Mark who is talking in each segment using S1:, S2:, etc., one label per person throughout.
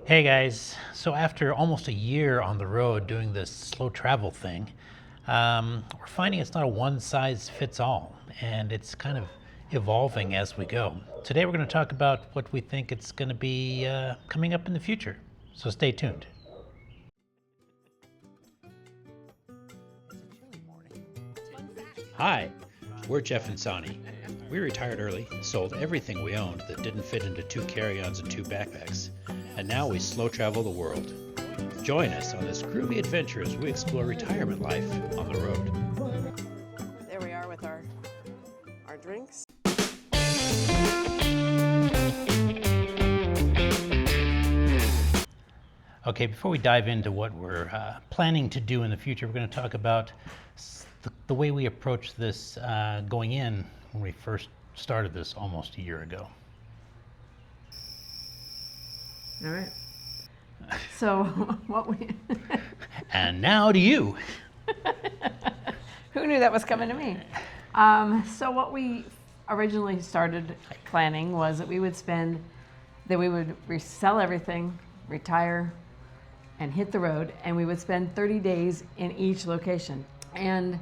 S1: Hey guys, so after almost a year on the road doing this slow travel thing, we're finding it's not a one size fits all, and it's kind of evolving as we go. Today we're going to talk about what we think it's going to be coming up in the future, so stay tuned. Hi, we're Jeff and Sonny. We retired early and sold everything we owned that didn't fit into 2 carry-ons and 2 backpacks, and now we slow travel the world. Join us on this groovy adventure as we explore retirement life on the road.
S2: There we are with our drinks.
S1: Okay, before we dive into what we're planning to do in the future, we're going to talk about the way we approached this going in when we first started this almost a year ago.
S2: All right. So what we
S1: And now to you.
S2: Who knew that was coming to me? So what we originally started planning was that we would sell everything, retire, and hit the road, and we would spend 30 days in each location. And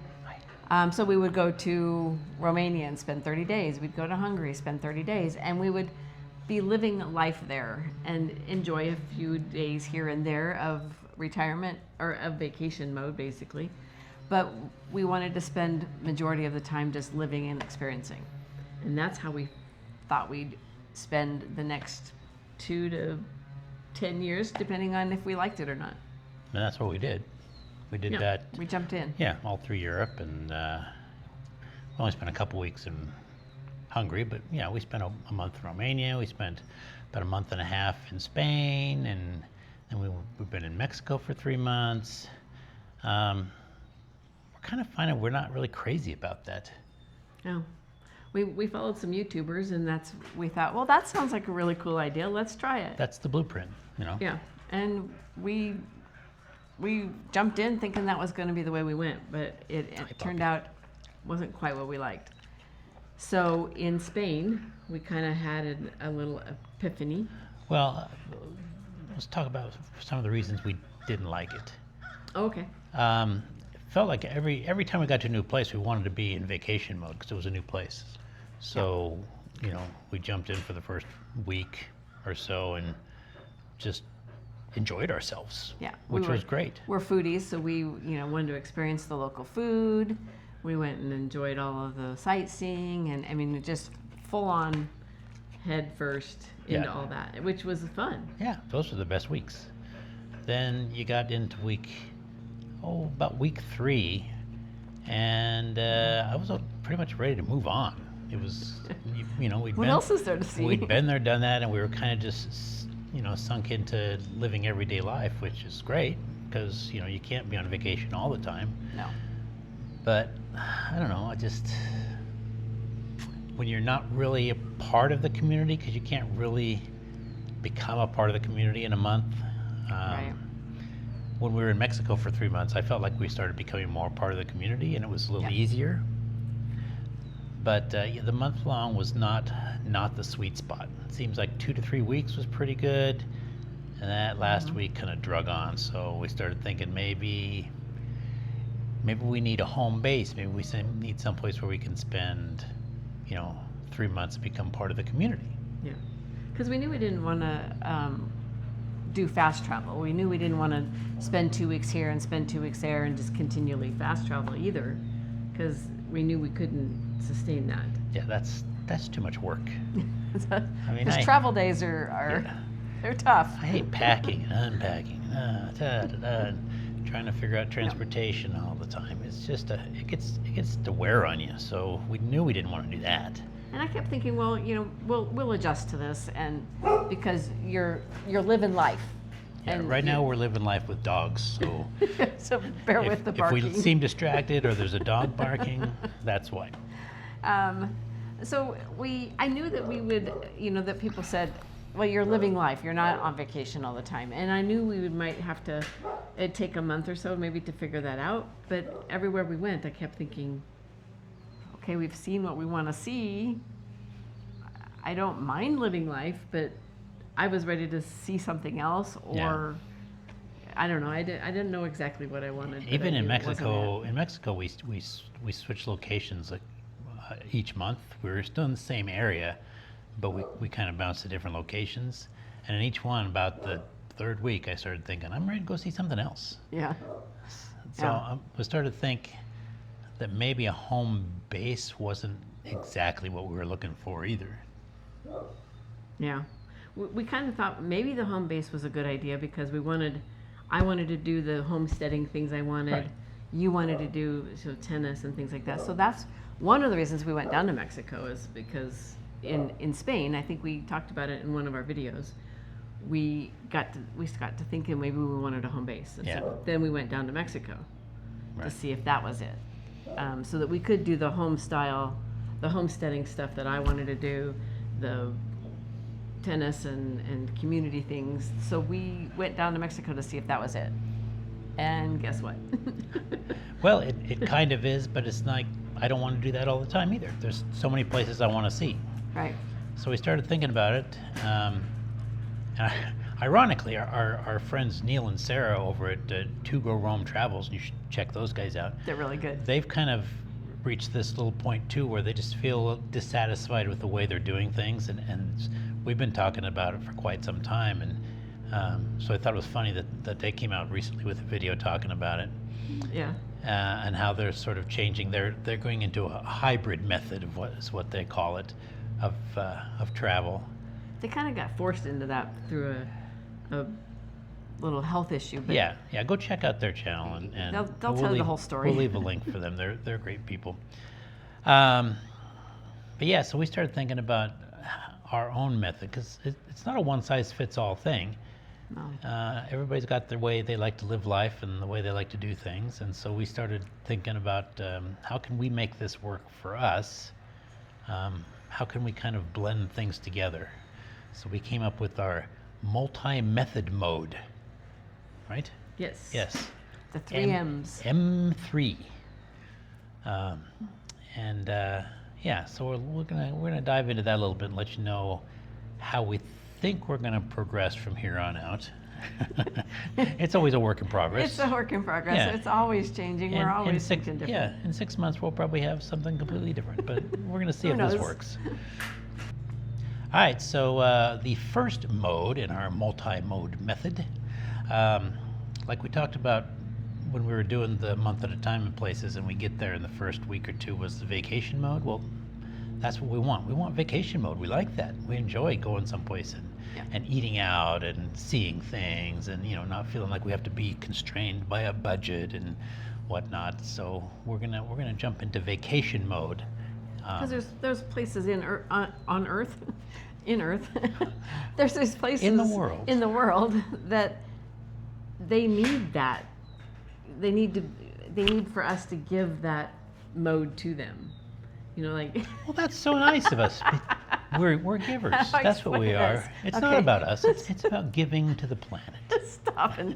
S2: so we would go to Romania and spend 30 days. We'd go to Hungary, spend 30 days, and we would be living life there and enjoy a few days here and there of retirement or of vacation mode, basically. But we wanted to spend majority of the time just living and experiencing. And that's how we thought we'd spend the next 2 to 10 years, depending on if we liked it or not.
S1: And that's what we did. We did that.
S2: We jumped in.
S1: Yeah, all through Europe, and we only spent a couple weeks in Hungary, but yeah, we spent a month in Romania. We spent about a month and a half in Spain, and then we've been in Mexico for 3 months. We're kind of finding we're not really crazy about that.
S2: No. We followed some YouTubers, and we thought, well, that sounds like a really cool idea. Let's try it.
S1: That's the blueprint, you know?
S2: Yeah, and we jumped in thinking that was going to be the way we went, but it turned out wasn't quite what we liked. So in Spain, we kind of had a little epiphany.
S1: Well, let's talk about some of the reasons we didn't like it.
S2: Oh, okay.
S1: It felt like every time we got to a new place, we wanted to be in vacation mode because it was a new place. So, you know, we jumped in for the first week or so and just enjoyed ourselves.
S2: Yeah,
S1: which was great.
S2: We're foodies, so we wanted to experience the local food. We went and enjoyed all of the sightseeing, and I mean, just full on head first into all that, which was fun.
S1: Yeah, those were the best weeks. Then you got into about week 3, and I was pretty much ready to move on. It was,
S2: What else is there to see?
S1: We'd been there, done that, and we were kind of just, sunk into living everyday life, which is great because, you can't be on vacation all the time.
S2: No.
S1: But I don't know, when you're not really a part of the community, because you can't really become a part of the community in a month.
S2: Right.
S1: When we were in Mexico for 3 months, I felt like we started becoming more part of the community, and it was a little easier. But the month long was not the sweet spot. It seems like 2 to 3 weeks was pretty good, and that last week kind of drug on. So we started thinking maybe we need a home base. Maybe we need someplace where we can spend, 3 months and become part of the community.
S2: Yeah, because we knew we didn't want to do fast travel. We knew we didn't want to spend 2 weeks here and spend 2 weeks there and just continually fast travel either, because we knew we couldn't sustain that.
S1: Yeah, that's too much work.
S2: I mean, travel days are they're tough.
S1: I hate packing and unpacking, and trying to figure out transportation all the time. It's just it gets to wear on you. So we knew we didn't want to do that.
S2: And I kept thinking, well, we'll adjust to this, and because you're living life.
S1: Yeah,
S2: and
S1: right now we're living life with dogs, so
S2: so bear with the barking.
S1: If we seem distracted or there's a dog barking, that's why.
S2: So I knew that we would, that people said, well, you're living life, you're not on vacation all the time. And I knew we might have to, it'd take a month or so maybe to figure that out. But everywhere we went, I kept thinking, okay, we've seen what we want to see. I don't mind living life, but I was ready to see something else, or I don't know. I didn't know exactly what I wanted. but I
S1: Even in
S2: knew it wasn't it.
S1: Mexico, we switched locations like each month. We were still in the same area, but we kind of bounced to different locations. And in each one, about the third week, I started thinking, I'm ready to go see something else.
S2: Yeah.
S1: So I started to think that maybe a home base wasn't exactly what we were looking for either.
S2: Yeah. We kind of thought maybe the home base was a good idea because I wanted to do the homesteading things I wanted.
S1: Right.
S2: You wanted to do tennis and things like that. So that's one of the reasons we went down to Mexico, is because in Spain, I think we talked about it in one of our videos, we got to thinking maybe we wanted a home base. And so then we went down to Mexico to see if that was it. So that we could do the homesteading stuff that I wanted to do, the tennis and community things. So we went down to Mexico to see if that was it. And guess what?
S1: Well, it kind of is, but it's like, I don't want to do that all the time either. There's so many places I want to see.
S2: Right.
S1: So we started thinking about it. Ironically, our friends Neil and Sarah over at To Go Roam Travels, you should check those guys out.
S2: They're really good.
S1: They've kind of reached this little point too where they just feel dissatisfied with the way they're doing things, and we've been talking about it for quite some time, and so I thought it was funny that they came out recently with a video talking about it.
S2: Yeah.
S1: And how they're sort of changing. They're going into a hybrid method of what they call it, of travel.
S2: They kind of got forced into that through a little health issue. But
S1: Yeah. Go check out their channel, and
S2: They'll tell you the whole story.
S1: We'll leave a link for them. They're great people. But yeah, so we started thinking about our own method, because it's not a one-size-fits-all thing.
S2: No.
S1: Everybody's got their way they like to live life and the way they like to do things, and so we started thinking about how can we make this work for us? How can we kind of blend things together? So we came up with our multi-method mode, right?
S2: Yes.
S1: Yes.
S2: The 3 M's.
S1: M3. So we're gonna dive into that a little bit and let you know how we think we're gonna progress from here on out. It's always a work in progress.
S2: It's a work in progress.
S1: Yeah.
S2: It's always changing. We're always thinking different.
S1: Yeah, in 6 months we'll probably have something completely different, but we're gonna see
S2: Who
S1: if this
S2: knows?
S1: works. All right, so the first mode in our multi-mode method, like we talked about when we were doing the month at a time in places, and we get there in the first week or two, was the vacation mode. Well, that's what we want. We want vacation mode. We like that. We enjoy going someplace and eating out and seeing things, and not feeling like we have to be constrained by a budget and whatnot. So we're gonna jump into vacation mode.
S2: Because there's places on Earth, in Earth. There's these places
S1: In the world
S2: that they need that. They need for us to give that mode to them. Like.
S1: Well, that's so nice of us. We're givers. That's what we are. It's not about us. It's about giving to the planet.
S2: Stop, and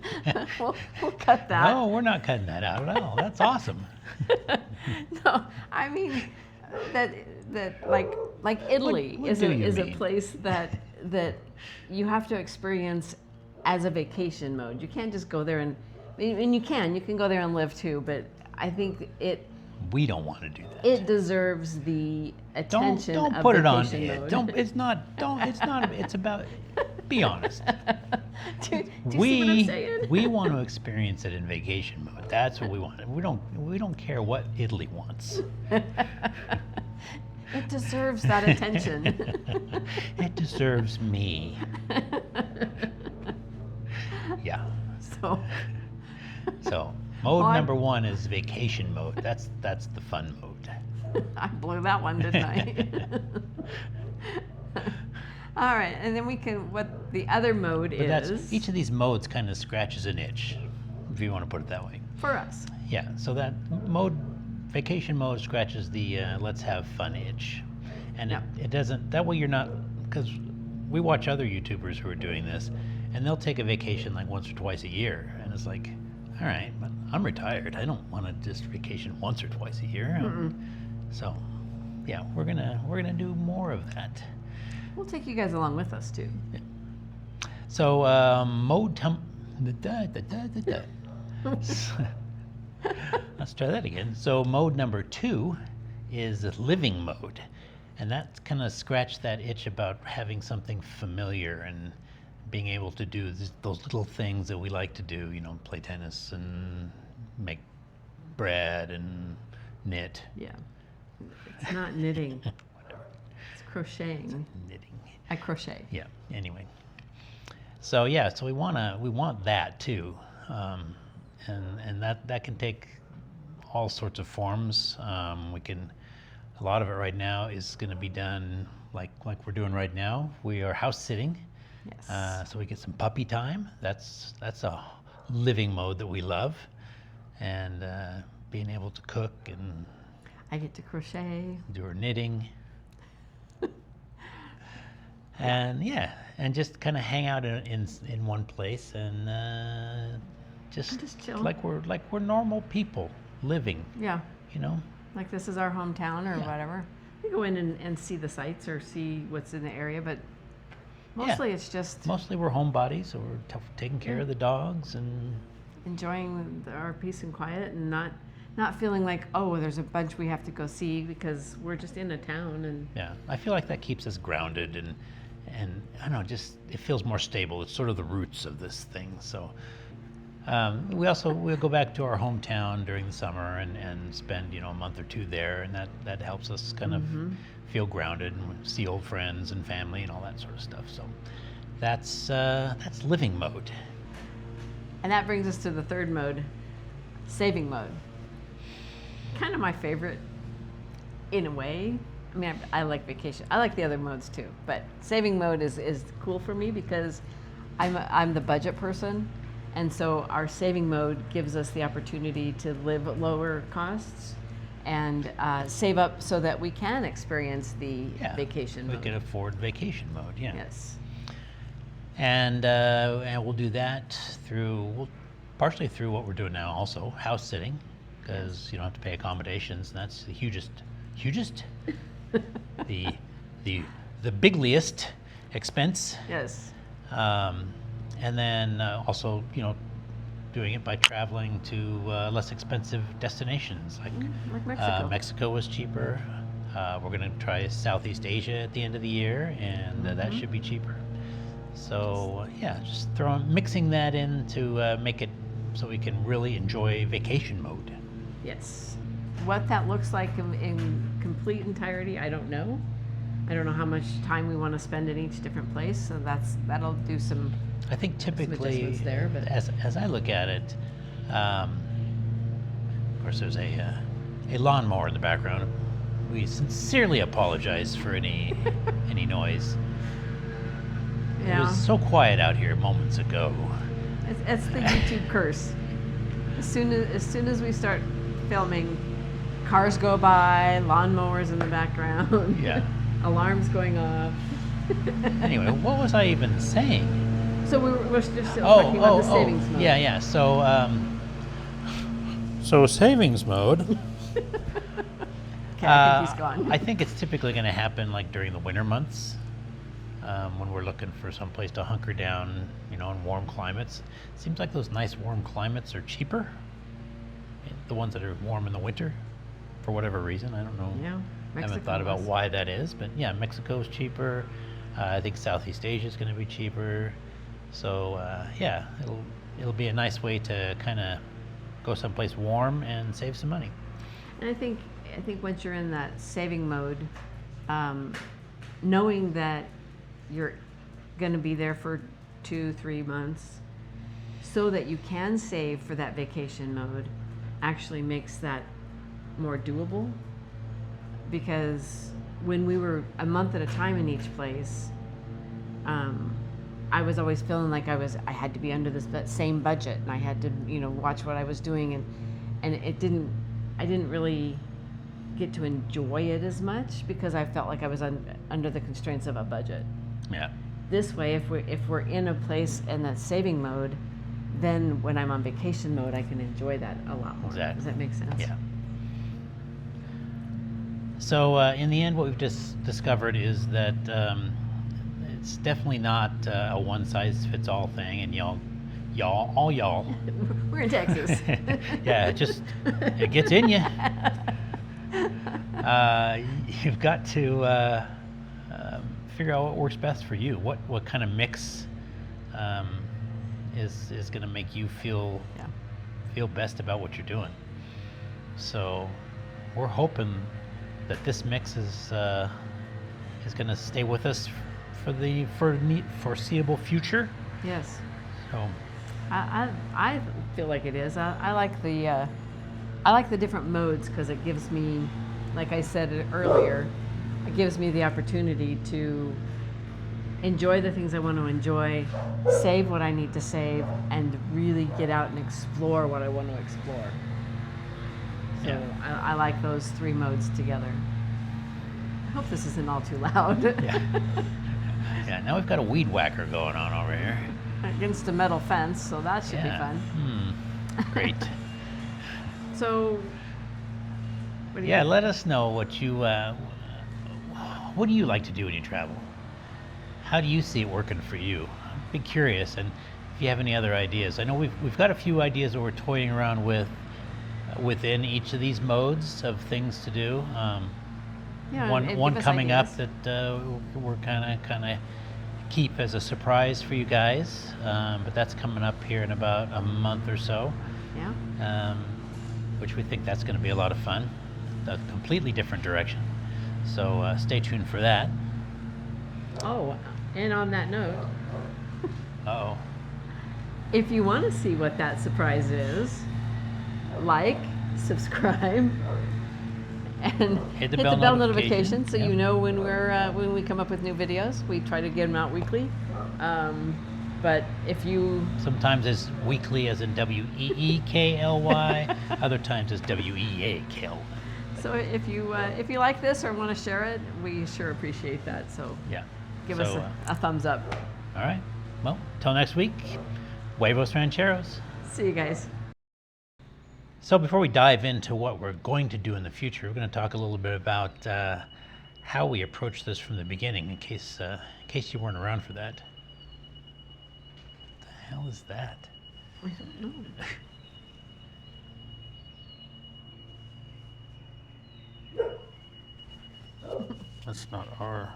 S2: we'll cut that.
S1: No, we're not cutting that out at all. That's awesome.
S2: No, I mean that like Italy
S1: What
S2: is
S1: do
S2: a
S1: you
S2: is a
S1: mean?
S2: place that you have to experience as a vacation mode. You can't just go there and you can go there and live too, but I think
S1: We don't want to do that.
S2: it deserves the attention
S1: Don't
S2: of
S1: put it on
S2: vacation
S1: it.
S2: mode.
S1: It's not. It's about. Be honest.
S2: do you see what I'm saying?
S1: We want to experience it in vacation mode. That's what we want. We don't care what Italy wants.
S2: It deserves that attention.
S1: It deserves me. Yeah. So mode number 1 is vacation mode. That's the fun mode.
S2: I blew that one, didn't I? All right, and then what the other mode is.
S1: Each of these modes kind of scratches an itch, if you want to put it that way.
S2: For us.
S1: Yeah, so that vacation mode scratches the let's have fun itch. And it doesn't, that way you're not, because we watch other YouTubers who are doing this, and they'll take a vacation like once or twice a year, and it's like, all right, but I'm retired. I don't want to just vacation once or twice a year. So, yeah, we're gonna do more of that.
S2: We'll take you guys along with us too.
S1: So let's try that again. So mode number 2 is the living mode, and that kind of scratched that itch about having something familiar and being able to do those little things that we like to do. You know, play tennis and make bread and knit.
S2: Yeah. It's not knitting. It's crocheting.
S1: Knitting.
S2: I crochet.
S1: Yeah. Anyway. So yeah. So we want that too, and that can take all sorts of forms. A lot of it right now is going to be done like we're doing right now. We are house sitting.
S2: Yes.
S1: So we get some puppy time. That's a living mode that we love, and being able to cook and
S2: I get to crochet.
S1: do our knitting, and and just kind of hang out in one place and
S2: Just chill.
S1: like we're normal people living.
S2: Yeah.
S1: You know.
S2: Like this is our hometown or
S1: Yeah.
S2: whatever. We go in and see the sights or see what's in the area, but mostly it's just
S1: Mostly we're homebodies, so we're taking care of the dogs and
S2: enjoying our peace and quiet and not feeling like, oh, there's a bunch we have to go see because we're just in a town. And
S1: yeah. I feel like that keeps us grounded and I don't know, just it feels more stable. It's sort of the roots of this thing. So we'll go back to our hometown during the summer and spend a month or two there, and that helps us kind of feel grounded and see old friends and family and all that sort of stuff. So that's living mode.
S2: And that brings us to the third mode, saving mode. Kind of my favorite in a way. I mean, I like vacation. I like the other modes too, but saving mode is cool for me because I'm the budget person. And so our saving mode gives us the opportunity to live at lower costs and save up so that we can experience the vacation mode.
S1: We can afford vacation mode, yeah.
S2: Yes.
S1: And we'll do that partially through what we're doing now also, house sitting, because you don't have to pay accommodations, and that's the hugest, the bigliest expense.
S2: Yes.
S1: And then also, doing it by traveling to less expensive destinations, like
S2: Mexico.
S1: Mexico was cheaper. We're going to try Southeast Asia at the end of the year, and that should be cheaper. So just mixing that in to make it so we can really enjoy vacation mode.
S2: Yes. What that looks like in complete entirety, I don't know. I don't know how much time we want to spend in each different place, so that'll do some.
S1: I think typically,
S2: adjustments there, but
S1: as I look at it, of course, there's a lawnmower in the background. We sincerely apologize for any noise. It was so quiet out here moments ago.
S2: It's the YouTube curse. As soon as we start filming, cars go by, lawnmowers in the background.
S1: Yeah.
S2: Alarms going off.
S1: Anyway, what was I even saying?
S2: So we're just talking about the savings mode.
S1: Yeah. So savings mode.
S2: Okay, I think he's gone.
S1: I think it's typically going to happen like during the winter months, when we're looking for some place to hunker down, in warm climates. Seems like those nice warm climates are cheaper. The ones that are warm in the winter, for whatever reason, I don't know.
S2: Yeah.
S1: I haven't thought about why that is, but yeah, Mexico's cheaper. I think Southeast Asia is going to be cheaper. So it'll be a nice way to kind of go someplace warm and save some money.
S2: And I think once you're in that saving mode, knowing that you're going to be there for 2-3 months, so that you can save for that vacation mode, actually makes that more doable. Because when we were a month at a time in each place, I was always feeling like I had to be under that same budget, and I had to watch what I was doing, and I didn't really get to enjoy it as much because I felt like I was under the constraints of a budget.
S1: Yeah.
S2: This way, if we're in a place in that saving mode, then when I'm on vacation mode, I can enjoy that a lot more.
S1: Exactly.
S2: Does that make sense?
S1: Yeah. So in the end, what we've just discovered is that It's definitely not a one-size-fits-all thing, and all y'all.
S2: We're in Texas.
S1: Yeah, it gets in you. You've got to figure out what works best for you. What kind of mix is going to make you feel best about what you're doing. So we're hoping that this mix is going to stay with us for the foreseeable future.
S2: Yes.
S1: So
S2: I feel like it is. I like the different modes because it gives me, like I said earlier, it gives me the opportunity to enjoy the things I want to enjoy, save what I need to save, and really get out and explore what I want to explore. So
S1: Yeah.
S2: I like those three modes together. I hope this isn't all too loud.
S1: Yeah. Yeah, now we've got a weed whacker going on over here.
S2: Against a metal fence, so that should be fun.
S1: Great.
S2: So, what do you
S1: let us know what do you like to do when you travel? How do you see it working for you? I'd be curious, and if you have any other ideas. I know we've got a few ideas that we're toying around with within each of these modes of things to do. One coming up that we're kind of keep as a surprise for you guys, but that's coming up here in about a month or so.
S2: Yeah.
S1: Which we think that's going to be a lot of fun, a completely different direction. So stay tuned for that.
S2: Oh, and on that note,
S1: Uh-oh.
S2: if you want to see what that surprise is, like, subscribe, and
S1: hit the bell notification
S2: so you know when we come up with new videos. We try to get them out weekly. But if you
S1: sometimes it's weekly as in WEEKLY, other times it's WEAKL.
S2: So if you like this or want to share it, we sure appreciate that. So give us a thumbs up.
S1: All right. Well, till next week, Huevos Rancheros.
S2: See you guys.
S1: So before we dive into what we're going to do in the future, we're going to talk a little bit about how we approach this from the beginning, in case you weren't around for that. What the hell is that?
S2: I don't know.
S1: That's not our...